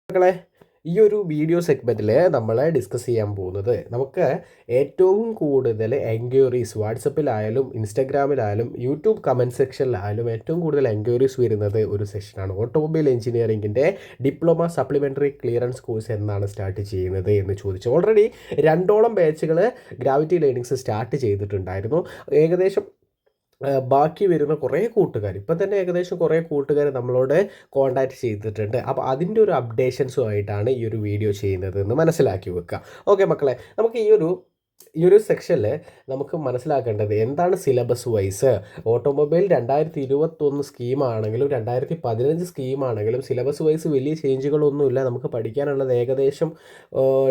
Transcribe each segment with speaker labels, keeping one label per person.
Speaker 1: മക്കളെ, ഈ ഒരു വീഡിയോ സെഗ്മെൻറ്റിൽ നമ്മൾ ഡിസ്കസ് ചെയ്യാൻ പോകുന്നത് നമുക്ക് ഏറ്റവും കൂടുതൽ എൻക്വയറീസ് വാട്സപ്പിലായാലും ഇൻസ്റ്റാഗ്രാമിലായാലും യൂട്യൂബ് കമൻറ്റ് സെക്ഷനിലായാലും ഏറ്റവും കൂടുതൽ എൻക്വയറീസ് വരുന്നത് ഒരു സെഷനാണ്. ഓട്ടോമൊബൈൽ എഞ്ചിനീയറിംഗിൻ്റെ ഡിപ്ലോമ സപ്ലിമെൻ്ററി ക്ലിയറൻസ് കോഴ്സ് എന്നാണ് സ്റ്റാർട്ട് ചെയ്യുന്നത് എന്ന് ചോദിച്ചു. ഓൾറെഡി 2ഓളം ബാച്ചുകൾ ഗ്രാവിറ്റി ലേണിങ്സ് സ്റ്റാർട്ട് ചെയ്തിട്ടുണ്ടായിരുന്നു. ഏകദേശം ബാക്കി വരുന്ന കുറേ കൂട്ടുകാർ ഇപ്പം തന്നെ ഏകദേശം കുറേ കൂട്ടുകാർ നമ്മളോട് കോൺടാക്റ്റ് ചെയ്തിട്ടുണ്ട്. അപ്പോൾ അതിൻ്റെ ഒരു അപ്ഡേഷൻസുമായിട്ടാണ് ഈ ഒരു വീഡിയോ ചെയ്യുന്നത് എന്ന് മനസ്സിലാക്കി വെക്കുക. ഓക്കെ മക്കളെ, നമുക്ക് ഈ ഒരു സെക്ഷനിൽ നമുക്ക് മനസ്സിലാക്കേണ്ടത് എന്താണ് സിലബസ് വൈസ്. ഓട്ടോമൊബൈൽ 2021 സ്കീമാണെങ്കിലും 2015 സ്കീമാണെങ്കിലും സിലബസ് വൈസ് വലിയ ചേഞ്ചുകളൊന്നുമില്ല. നമുക്ക് പഠിക്കാനുള്ളത് ഏകദേശം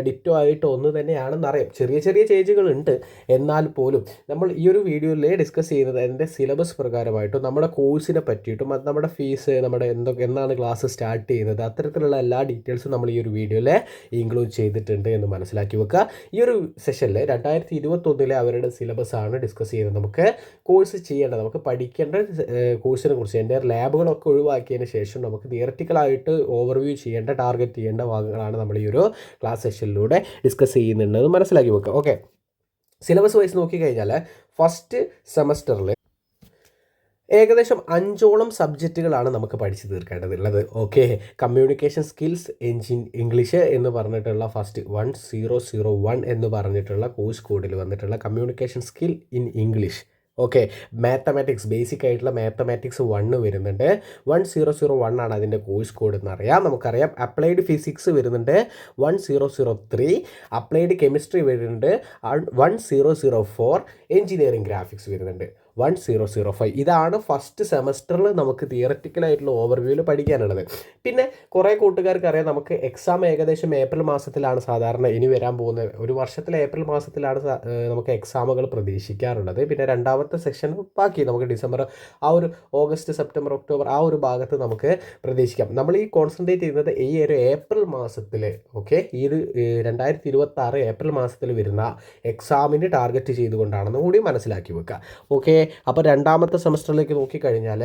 Speaker 1: ഡിറ്റോ ആയിട്ട് ഒന്ന് തന്നെയാണെന്നറിയാം. ചെറിയ ചെറിയ ചേഞ്ചുകളുണ്ട്. എന്നാൽ പോലും നമ്മൾ ഈ ഒരു വീഡിയോയിൽ ഡിസ്കസ് ചെയ്യുന്നത് അതിൻ്റെ സിലബസ് പ്രകാരമായിട്ടും നമ്മുടെ കോഴ്സിനെ പറ്റിയിട്ടും അത് നമ്മുടെ ഫീസ് നമ്മുടെ എന്നാണ് ക്ലാസ് സ്റ്റാർട്ട് ചെയ്യുന്നത് അത്തരത്തിലുള്ള എല്ലാ ഡീറ്റെയിൽസും നമ്മൾ ഈ ഒരു വീഡിയോയിൽ ഇൻക്ലൂഡ് ചെയ്തിട്ടുണ്ട് എന്ന് മനസ്സിലാക്കി വെക്കുക. ഈ ഒരു സെഷനിൽ 2021 അവരുടെ സിലബസ് ആണ് ഡിസ്കസ് ചെയ്യുന്നത്. നമുക്ക് കോഴ്സ് ചെയ്യേണ്ട നമുക്ക് പഠിക്കേണ്ട കോഴ്സിനെ കുറിച്ച് എൻ്റെ ലാബുകളൊക്കെ ഒഴിവാക്കിയതിന് ശേഷം നമുക്ക് തിയററ്റിക്കലായിട്ട് ഓവർവ്യൂ ചെയ്യേണ്ട ടാർഗറ്റ് ചെയ്യേണ്ട ഭാഗങ്ങളാണ് നമ്മൾ ഈ ഒരു ക്ലാസ് സെഷനിലൂടെ ഡിസ്കസ് ചെയ്യുന്നുണ്ടെന്ന് മനസ്സിലാക്കി വെക്കുക. ഓക്കെ, സിലബസ് വൈസ് നോക്കിക്കഴിഞ്ഞാൽ ഫസ്റ്റ് സെമസ്റ്ററിൽ ഏകദേശം 5ഓളം സബ്ജക്റ്റുകളാണ് നമുക്ക് പഠിച്ചു തീർക്കേണ്ടതുള്ളത്. ഓക്കെ, കമ്മ്യൂണിക്കേഷൻ സ്കിൽസ് ഇംഗ്ലീഷ് എന്ന് പറഞ്ഞിട്ടുള്ള ഫസ്റ്റ് 1001 എന്ന് പറഞ്ഞിട്ടുള്ള കോഴ്സ് കോഡിൽ വന്നിട്ടുള്ള communication skill in English. Okay, mathematics basic ആയിട്ടുള്ള മാത്തമാറ്റിക്സ് 1 വരുന്നുണ്ട്. 1001 ആണ് അതിൻ്റെ കോഴ്സ് കോഡ് എന്നറിയാം. നമുക്കറിയാം അപ്ലൈഡ് ഫിസിക്സ് വരുന്നുണ്ട് 1003, അപ്ലൈഡ് കെമിസ്ട്രി വരുന്നുണ്ട് 1004, എഞ്ചിനീയറിംഗ് ഗ്രാഫിക്സ് വരുന്നുണ്ട് 1005. ഇതാണ് ഫസ്റ്റ് സെമസ്റ്ററിൽ നമുക്ക് തിയററ്റിക്കലായിട്ടുള്ള ഓവർവ്യൂവിൽ പഠിക്കാനുള്ളത്. പിന്നെ കുറേ കൂട്ടുകാർക്ക് അറിയാം നമുക്ക് എക്സാം ഏകദേശം ഏപ്രിൽ മാസത്തിലാണ് സാധാരണ ഇനി വരാൻ പോകുന്നത്. ഒരു വർഷത്തിൽ ഏപ്രിൽ മാസത്തിലാണ് നമുക്ക് എക്സാമുകൾ പ്രതീക്ഷിക്കാറുള്ളത്. പിന്നെ രണ്ടാമത്തെ സെക്ഷൻ ബാക്കി നമുക്ക് ഡിസംബർ ആ ഒരു ഓഗസ്റ്റ് സെപ്റ്റംബർ ഒക്ടോബർ ആ ഒരു ഭാഗത്ത് നമുക്ക് പ്രതീക്ഷിക്കാം. നമ്മൾ ഈ കോൺസെൻട്രേറ്റ് ചെയ്യുന്നത് ഈ ഒരു ഏപ്രിൽ മാസത്തിൽ. ഓക്കെ, ഈ ഒരു 2026 ഏപ്രിൽ മാസത്തിൽ വരുന്ന എക്സാമിന് ടാർഗറ്റ് ചെയ്തുകൊണ്ടാണെന്ന് കൂടി മനസ്സിലാക്കി വെക്കുക. ഓക്കെ, അപ്പോൾ രണ്ടാമത്തെ സെമസ്റ്ററിലേക്ക് നോക്കിക്കഴിഞ്ഞാൽ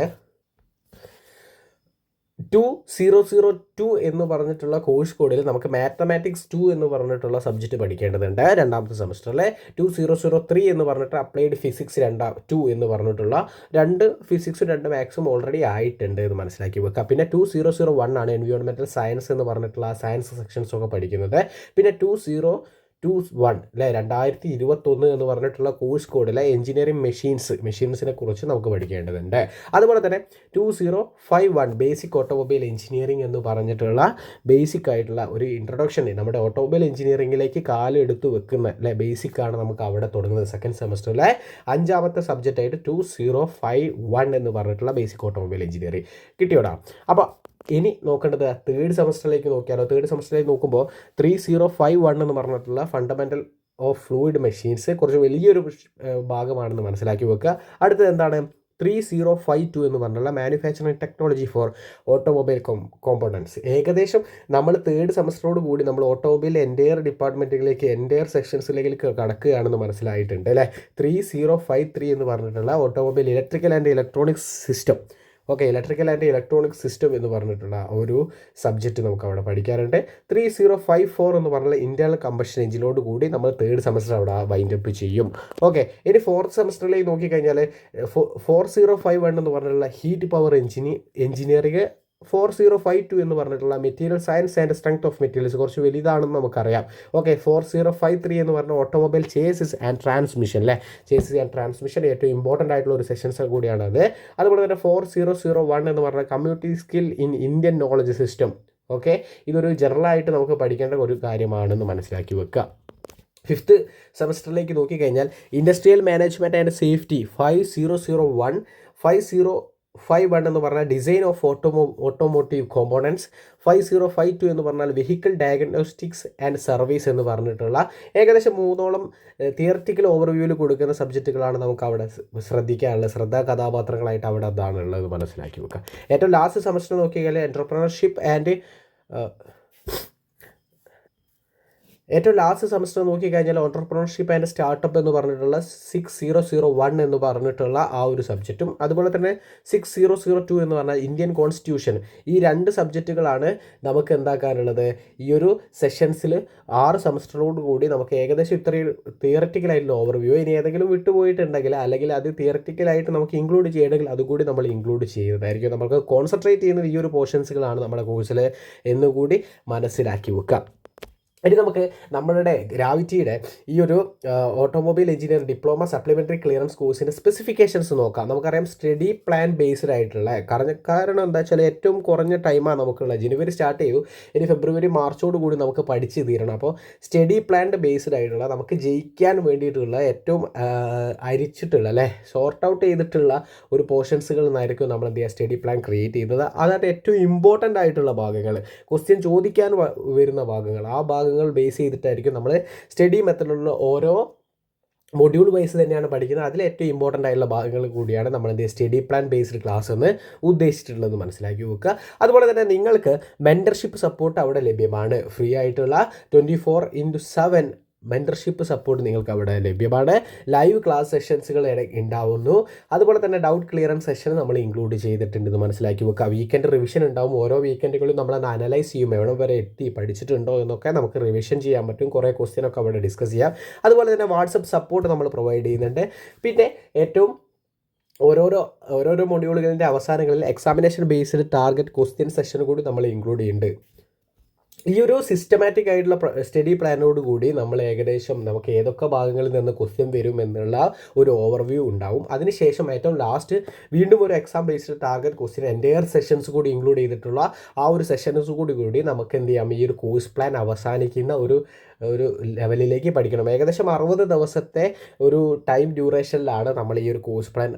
Speaker 1: 2002 എന്ന് പറഞ്ഞിട്ടുള്ള കോഴ്സ് കോഡിൽ നമുക്ക് മാത്തമാറ്റിക്സ് 2 എന്ന് പറഞ്ഞിട്ടുള്ള സബ്ജക്റ്റ് പഠിക്കേണ്ടതുണ്ട്. രണ്ടാമത്തെ സെമസ്റ്ററിലെ 2003 എന്ന് പറഞ്ഞിട്ട് അപ്ലൈഡ് ഫിസിക്സ് 2 എന്ന് പറഞ്ഞിട്ടുള്ള 2 ഫിസിക്സും 2 മാത്സും ഓൾറെഡി ആയിട്ടുണ്ട് എന്ന് മനസ്സിലാക്കി വെക്കുക. പിന്നെ 2001 ആണ് എൻവയോൺമെൻറ്റൽ സയൻസ് എന്ന് പറഞ്ഞിട്ടുള്ള സയൻസ് സെക്ഷൻസ് ഒക്കെ പഠിക്കുന്നത്. പിന്നെ 2021 അല്ലേ 2021 എന്ന് പറഞ്ഞിട്ടുള്ള കോഴ്സ് കോഡിലെ എഞ്ചിനീയറിംഗ് മെഷീൻസിനെ കുറിച്ച് നമുക്ക് പഠിക്കേണ്ടതുണ്ട്. അതുപോലെ തന്നെ 2051 ബേസിക് ഓട്ടോമൊബൈൽ എഞ്ചിനീയറിംഗ് എന്ന് പറഞ്ഞിട്ടുള്ള ബേസിക് ആയിട്ടുള്ള ഒരു ഇൻട്രൊഡക്ഷൻ നമ്മുടെ ഓട്ടോമൊബൈൽ എഞ്ചിനീയറിംഗിലേക്ക് കാലെടുത്ത് വെക്കുന്ന അല്ലേ ബേസിക്കാണ് നമുക്ക് അവിടെ തുടങ്ങുന്നത്. സെക്കൻഡ് സെമസ്റ്ററിലെ 5ാമത്തെ സബ്ജക്റ്റ് ആയിട്ട് 2051 എന്ന് പറഞ്ഞിട്ടുള്ള ബേസിക് ഓട്ടോമൊബൈൽ എഞ്ചിനീയറിംഗ് കിട്ടിയോടാ. അപ്പോൾ ഇനി നോക്കേണ്ടത് തേർഡ് സെമസ്റ്ററിലേക്ക് നോക്കിയാലോ. തേർഡ് സെമസ്റ്ററിലേക്ക് നോക്കുമ്പോൾ 3051 എന്ന് പറഞ്ഞിട്ടുള്ള ഫണ്ടമെൻ്റൽ ഓഫ് ഫ്ലൂയിഡ് മെഷീൻസ് കുറച്ച് വലിയൊരു ഭാഗമാണെന്ന് മനസ്സിലാക്കി വെക്കുക. അടുത്തത് എന്താണ് 3052 എന്ന് പറഞ്ഞിട്ടുള്ള manufacturing technology for automobile components. ഏകദേശം നമ്മൾ തേർഡ് സെമസ്റ്ററോട് കൂടി നമ്മൾ ഓട്ടോമൊബൈൽ എൻ്റയർ ഡിപ്പാർട്ട്മെൻറ്റുകളിലേക്ക് എൻ്റയർ സെക്ഷൻസിലേക്ക് കടക്കുകയാണെന്ന് മനസ്സിലായിട്ടുണ്ട് അല്ലേ. 3053 എന്ന് പറഞ്ഞിട്ടുള്ള automobile electrical and electronics system. Okay, electrical and electronic system എന്ന് പറഞ്ഞിട്ടുള്ള ഒരു സബ്ജക്റ്റ് നമുക്ക് അവിടെ പഠിക്കാറുണ്ട്. 3054 എന്ന് പറഞ്ഞാൽ ഇൻറ്റേർണൽ കമ്പഷൻ എഞ്ചിനോട് കൂടി നമ്മൾ തേർഡ് സെമസ്റ്റർ അവിടെ വൈൻഡ് അപ്പ് ചെയ്യും. ഓക്കെ, ഇനി ഫോർത്ത് സെമസ്റ്ററിലേക്ക് നോക്കിക്കഴിഞ്ഞാൽ 4051 എന്ന് പറഞ്ഞിട്ടുള്ള ഹീറ്റ് പവർ എഞ്ചിനീയറിംഗ് 4052 എന്ന് പറഞ്ഞിട്ടുള്ള material science and strength of materials കുറച്ച് വലുതാണെന്ന് നമുക്കറിയാം. ഓക്കെ, 4053 എന്ന് പറഞ്ഞ ഓട്ടോമൊബൈൽ ചേസിസ് ആൻഡ് ട്രാൻസ്മിഷൻ അല്ലേ. ചേസിസ് ആൻഡ് ട്രാൻസ്മിഷൻ ഏറ്റവും ഇമ്പോർട്ടൻ്റ് ആയിട്ടുള്ള ഒരു സെഷൻസ് കൂടിയാണ് അത്. അതുപോലെ തന്നെ 4001 എന്ന് പറഞ്ഞ community skill in Indian knowledge system. Okay, ഇതൊരു ജനറലായിട്ട് നമുക്ക് പഠിക്കേണ്ട ഒരു കാര്യമാണെന്ന് മനസ്സിലാക്കി വെക്കുക. ഫിഫ്ത്ത് സെമസ്റ്ററിലേക്ക് നോക്കിക്കഴിഞ്ഞാൽ ഇൻഡസ്ട്രിയൽ മാനേജ്മെൻറ്റ് ആൻഡ് സേഫ്റ്റി 5051 എന്ന് പറഞ്ഞാൽ ഡിസൈൻ ഓഫ് ഓട്ടോമോട്ടീവ് കോമ്പോണൻസ്. 5052 എന്ന് പറഞ്ഞാൽ വെഹിക്കിൾ ഡയഗ്നോസ്റ്റിക്സ് ആൻഡ് സർവീസ് എന്ന് പറഞ്ഞിട്ടുള്ള ഏകദേശം 3ഓളം തിയററ്റിക്കൽ ഓവർവ്യൂവിൽ കൊടുക്കുന്ന സബ്ജക്റ്റുകളാണ് നമുക്ക് അവിടെ ശ്രദ്ധിക്കാനുള്ളത്. ശ്രദ്ധാ കഥാപാത്രങ്ങളായിട്ട് അവിടെ അതാണുള്ളത് മനസ്സിലാക്കി വെക്കുക. ഏറ്റവും ലാസ്റ്റ് സെമസ്റ്റർ നോക്കിയാൽ ഏറ്റവും ലാസ്റ്റ് സെമസ്റ്റർ നോക്കിക്കഴിഞ്ഞാൽ ഓൺട്രപ്രണർഷിപ്പ് ആൻഡ് സ്റ്റാർട്ടപ്പ് എന്ന് പറഞ്ഞിട്ടുള്ള 6001 എന്ന് പറഞ്ഞിട്ടുള്ള ആ ഒരു സബ്ജക്റ്റും അതുപോലെ തന്നെ 6002 എന്ന് പറഞ്ഞാൽ ഇന്ത്യൻ കോൺസ്റ്റിറ്റ്യൂഷൻ, ഈ 2 സബ്ജക്റ്റുകളാണ് നമുക്ക് എന്താക്കാനുള്ളത്. ഈ ഒരു സെഷൻസിൽ 6 സെമസ്റ്ററോട് കൂടി നമുക്ക് ഏകദേശം ഇത്രയും തിയററ്റിക്കലായിട്ടുള്ള ഓവർവ്യൂ. ഇനി ഏതെങ്കിലും വിട്ടുപോയിട്ടുണ്ടെങ്കിൽ അല്ലെങ്കിൽ അത് തിയററ്റിക്കലായിട്ട് നമുക്ക് ഇൻക്ലൂഡ് ചെയ്യണമെങ്കിൽ അതുകൂടി നമ്മൾ ഇൻക്ലൂഡ് ചെയ്യുന്നതായിരിക്കും. നമുക്ക് കോൺസെൻട്രേറ്റ് ചെയ്യുന്നത് ഈ ഒരു പോർഷൻസുകളാണ് നമ്മുടെ കോഴ്സിൽ എന്നുകൂടി മനസ്സിലാക്കി വെക്കാം. ഇനി നമുക്ക് നമ്മളുടെ ഗ്രാവിറ്റിയുടെ ഈ ഒരു automobile engineer diploma supplementary clearance കോഴ്സിൻ്റെ സ്പെസിഫിക്കേഷൻസ് നോക്കാം. നമുക്കറിയാം സ്റ്റഡി പ്ലാൻ ബേസ്ഡ് ആയിട്ടുള്ള കാരണം എന്താ വെച്ചാൽ ഏറ്റവും കുറഞ്ഞ ടൈമാണ് നമുക്കുള്ളത്. ജനുവരി സ്റ്റാർട്ട് ചെയ്തു, ഇനി ഫെബ്രുവരി മാർച്ചോട് കൂടി നമുക്ക് പഠിച്ച് തീരണം. അപ്പോൾ സ്റ്റഡി പ്ലാൻഡ് ബേസ്ഡ് ആയിട്ടുള്ള നമുക്ക് ജയിക്കാൻ വേണ്ടിയിട്ടുള്ള ഏറ്റവും അരിച്ചിട്ടുള്ള സോർട്ട് ഔട്ട് ചെയ്തിട്ടുള്ള ഒരു പോർഷൻസുകൾ നിന്നായിരിക്കും നമ്മൾ എന്ത് ചെയ്യുക സ്റ്റഡി പ്ലാൻ ക്രിയേറ്റ് ചെയ്യുന്നത്. അതായത് ഏറ്റവും ഇമ്പോർട്ടൻ്റ് ആയിട്ടുള്ള ഭാഗങ്ങൾ, ക്വസ്റ്റ്യൻ ചോദിക്കാൻ വരുന്ന ഭാഗങ്ങൾ, ആ ഭാഗങ്ങൾ ബേസ് ചെയ്തിട്ടായിരിക്കും നമ്മൾ സ്റ്റഡി മെത്തഡിലുള്ള ഓരോ മൊഡ്യൂൾ വൈസ് തന്നെയാണ് പഠിക്കുന്നത്. അതിൽ ഏറ്റവും ഇമ്പോർട്ടൻ്റ് ആയിട്ടുള്ള ഭാഗങ്ങൾ കൂടിയാണ് നമ്മൾ സ്റ്റഡി പ്ലാൻ ബേസ്ഡ് ക്ലാസ് എന്ന് ഉദ്ദേശിച്ചിട്ടുള്ളത് മനസ്സിലാക്കി വെക്കുക. അതുപോലെ തന്നെ നിങ്ങൾക്ക് മെൻറ്റർഷിപ്പ് സപ്പോർട്ട് അവിടെ ലഭ്യമാണ്. ഫ്രീ ആയിട്ടുള്ള 24/7 മെൻറ്റർഷിപ്പ് സപ്പോർട്ട് നിങ്ങൾക്ക് അവിടെ ലഭ്യമാണ്. ലൈവ് ക്ലാസ് സെഷൻസുകൾ ഉണ്ടാവുന്നു. അതുപോലെ തന്നെ ഡൗട്ട് ക്ലിയറൻസ് സെഷൻ നമ്മൾ ഇൻക്ലൂഡ് ചെയ്തിട്ടുണ്ടെന്ന് മനസ്സിലാക്കി വെക്കുക. വീക്കെൻഡ് റിവിഷൻ ഉണ്ടാവും. ഓരോ വീക്കെൻഡുകളും നമ്മളത് അനലൈസ് ചെയ്യും, എവിടെ വരെ എത്തി, പഠിച്ചിട്ടുണ്ടോ എന്നൊക്കെ നമുക്ക് റിവിഷൻ ചെയ്യാൻ പറ്റും. കുറേ ക്വസ്റ്റ്യനൊക്കെ അവിടെ ഡിസ്കസ് ചെയ്യാം. അതുപോലെ തന്നെ വാട്സപ്പ് സപ്പോർട്ട് നമ്മൾ പ്രൊവൈഡ് ചെയ്യുന്നുണ്ട്. പിന്നെ ഏറ്റവും ഓരോരോ മൊഡ്യൂളുകളുടെ അവസാനങ്ങളിൽ examination based target question session കൂടി നമ്മൾ ഇൻക്ലൂഡ് ചെയ്യുന്നുണ്ട്. ഈ ഒരു സിസ്റ്റമാറ്റിക് ആയിട്ടുള്ള സ്റ്റഡി പ്ലാനോട് കൂടി നമ്മൾ ഏകദേശം നമുക്ക് ഏതൊക്കെ ഭാഗങ്ങളിൽ നിന്ന് ക്വസ്റ്റ്യൻ വരും എന്നുള്ള ഒരു ഓവർവ്യൂ ഉണ്ടാവും. അതിനുശേഷം ഏറ്റവും ലാസ്റ്റ് വീണ്ടും ഒരു exam based target question entire sessions കൂടി ഇൻക്ലൂഡ് ചെയ്തിട്ടുള്ള ആ ഒരു സെഷൻസ് കൂടി നമുക്ക് എന്ത് ചെയ്യാം, ഈ ഒരു കോഴ്സ് പ്ലാൻ അവസാനിക്കുന്ന ഒരു ലെവലിലേക്ക് പഠിക്കണം. ഏകദേശം 60 ദിവസത്തെ ഒരു ടൈം ഡ്യൂറേഷനിലാണ് നമ്മൾ ഈ ഒരു കോഴ്സ് പ്ലാൻ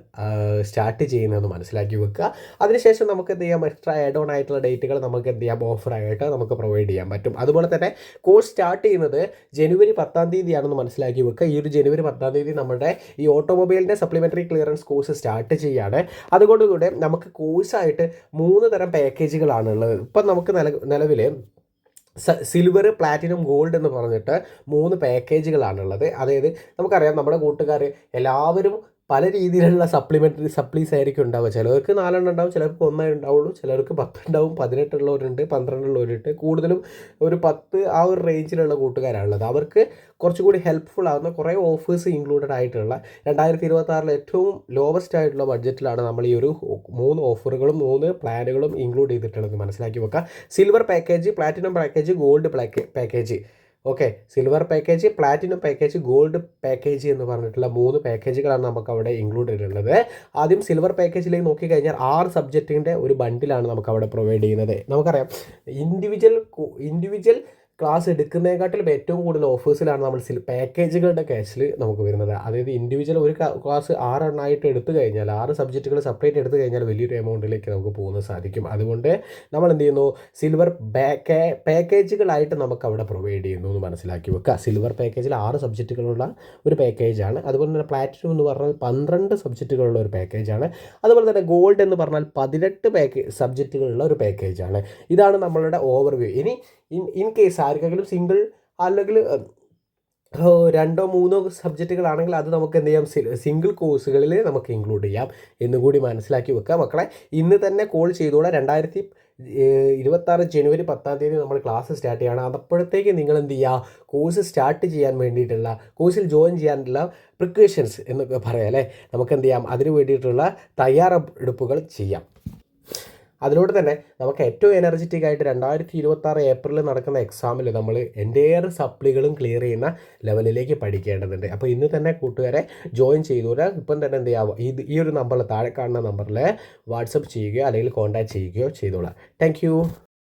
Speaker 1: സ്റ്റാർട്ട് ചെയ്യുന്നതെന്ന് മനസ്സിലാക്കി വെക്കുക. അതിനുശേഷം നമുക്ക് എന്ത് ചെയ്യാം, എക്സ്ട്രാ ആഡ് ഓൺ ആയിട്ടുള്ള ഡേറ്റുകൾ നമുക്ക് എന്ത് ചെയ്യാം, ഓഫറായിട്ട് നമുക്ക് പ്രൊവൈഡ് ചെയ്യാൻ പറ്റും. അതുപോലെ തന്നെ കോഴ്സ് സ്റ്റാർട്ട് ചെയ്യുന്നത് ജനുവരി 10-ാം തീയതിയാണെന്ന് മനസ്സിലാക്കി വെക്കുക. ഈ ഒരു ജനുവരി 10-ാം തീയതി നമ്മുടെ ഈ ഓട്ടോമൊബൈലിൻ്റെ സപ്ലിമെൻ്ററി ക്ലിയറൻസ് കോഴ്സ് സ്റ്റാർട്ട് ചെയ്യുകയാണ്. അതുകൊണ്ടുകൂടെ നമുക്ക് കോഴ്സായിട്ട് 3 തരം പാക്കേജുകളാണുള്ളത്. ഇപ്പം നമുക്ക് നിലവിൽ സിൽവർ, പ്ലാറ്റിനം, ഗോൾഡ് എന്ന് പറഞ്ഞിട്ട് 3 പാക്കേജുകളാണുള്ളത്. അതായത് നമുക്കറിയാം നമ്മുടെ കൂട്ടുകാർ എല്ലാവരും പല രീതിയിലുള്ള സപ്ലീസ് ആയിരിക്കും ഉണ്ടാവുക. ചിലർക്ക് 4 ഉണ്ടാവും, ചിലർക്ക് 1 ഉണ്ടാവുള്ളൂ, ചിലർക്ക് 10 ഉണ്ടാവും, 18 ഉള്ളവരുണ്ട്, 12 ഉള്ളവരുണ്ട്. കൂടുതലും ഒരു 10 ആ ഒരു റേഞ്ചിലുള്ള കൂട്ടുകാരാണുള്ളത്. അവർക്ക് കുറച്ചുകൂടി ഹെൽപ്ഫുൾ ആകുന്ന കുറേ ഓഫേഴ്സ് ഇൻക്ലൂഡഡ് ആയിട്ടുള്ള 2026 ഏറ്റവും ലോവസ്റ്റ് ആയിട്ടുള്ള ബഡ്ജറ്റിലാണ് നമ്മൾ ഈ ഒരു 3 ഓഫറുകളും 3 പ്ലാനുകളും ഇൻക്ലൂഡ് ചെയ്തിട്ടുള്ളത് മനസ്സിലാക്കി വെക്കുക. Silver package, platinum package, gold package. Okay, silver package, platinum package, gold package എന്ന് പറഞ്ഞിട്ടുള്ള 3 പാക്കേജുകളാണ് നമുക്ക് അവിടെ ഇൻക്ലൂഡ് ചെയ്തിട്ടുള്ളത്. ആദ്യം സിൽവർ പാക്കേജിലേക്ക് നോക്കിക്കഴിഞ്ഞാൽ 6 സബ്ജക്റ്റിൻ്റെ ഒരു ബണ്ടിലാണ് നമുക്ക് അവിടെ പ്രൊവൈഡ് ചെയ്യുന്നത്. നമുക്കറിയാം ഇൻഡിവിജ്വൽ ക്ലാസ് എടുക്കുന്നതിനെക്കാട്ടിലും ഏറ്റവും കൂടുതൽ ഓഫേഴ്സിലാണ് നമ്മൾ പാക്കേജുകളുടെ കേസിൽ നമുക്ക് വരുന്നത്. അതായത് ഇൻഡിവിജ്വൽ ഒരു ക്ലാസ് 6 എണ്ണമായിട്ട് എടുത്തു കഴിഞ്ഞാൽ 6 സബ്ജക്റ്റുകൾ സെപ്പറേറ്റ് എടുത്തു കഴിഞ്ഞാൽ വലിയൊരു എമൗണ്ടിലേക്ക് നമുക്ക് പോകുന്നത് സാധിക്കും. അതുകൊണ്ട് നമ്മൾ എന്ത് ചെയ്യുന്നു, സിൽവർ പാക്കേജുകളായിട്ട് നമുക്ക് അവിടെ പ്രൊവൈഡ് ചെയ്യുന്നു എന്ന് മനസ്സിലാക്കി വെക്കുക. സിൽവർ പാക്കേജിൽ 6 സബ്ജക്റ്റുകളുള്ള ഒരു പാക്കേജാണ്. അതുപോലെ തന്നെ പ്ലാറ്റിനം എന്ന് പറഞ്ഞാൽ 12 സബ്ജക്റ്റുകളുള്ള ഒരു പാക്കേജാണ്. അതുപോലെ തന്നെ ഗോൾഡ് എന്ന് പറഞ്ഞാൽ 18 സബ്ജക്റ്റുകളുള്ള ഒരു പാക്കേജാണ്. ഇതാണ് നമ്മളുടെ ഓവർവ്യൂ. ഇനി ഇൻ കേസ് ആർക്കെങ്കിലും സിംഗിൾ അല്ലെങ്കിൽ 2 or 3 സബ്ജക്റ്റുകളാണെങ്കിൽ അത് നമുക്ക് എന്ത് ചെയ്യാം, സിംഗിൾ കോഴ്സുകളിൽ നമുക്ക് ഇൻക്ലൂഡ് ചെയ്യാം എന്നുകൂടി മനസ്സിലാക്കി വെക്കുക മക്കളെ. ഇന്ന് തന്നെ കോൾ ചെയ്തോളാം. 2026 ജനുവരി 10-ാം തീയതി നമ്മൾ ക്ലാസ് സ്റ്റാർട്ട് ചെയ്യണം. അപ്പോഴത്തേക്ക് നിങ്ങൾ എന്ത് ചെയ്യുക, കോഴ്സ് സ്റ്റാർട്ട് ചെയ്യാൻ വേണ്ടിയിട്ടുള്ള, കോഴ്സിൽ ജോയിൻ ചെയ്യാനുള്ള പ്രിക്കോഷൻസ് എന്നൊക്കെ പറയാം അല്ലേ, നമുക്ക് എന്ത് ചെയ്യാം, അതിന് വേണ്ടിയിട്ടുള്ള തയ്യാറെടുപ്പുകൾ ചെയ്യാം. അതിലൂടെ തന്നെ നമുക്ക് ഏറ്റവും എനർജറ്റിക് ആയിട്ട് 2026 ഏപ്രിലിൽ നടക്കുന്ന എക്സാമിൽ നമ്മൾ എൻ്റെയർ സപ്ലികളും ക്ലിയർ ചെയ്യുന്ന ലെവലിലേക്ക് പഠിക്കേണ്ടതുണ്ട്. അപ്പോൾ ഇന്ന് തന്നെ കൂട്ടുകാരെ ജോയിൻ ചെയ്തോളാം. ഇപ്പം തന്നെ എന്ത് ചെയ്യുക, ഈ ഒരു നമ്പറിൽ, താഴെ കാണുന്ന നമ്പറിൽ വാട്സപ്പ് ചെയ്യുകയോ അല്ലെങ്കിൽ കോൺടാക്ട് ചെയ്യുകയോ ചെയ്തോളാം. താങ്ക്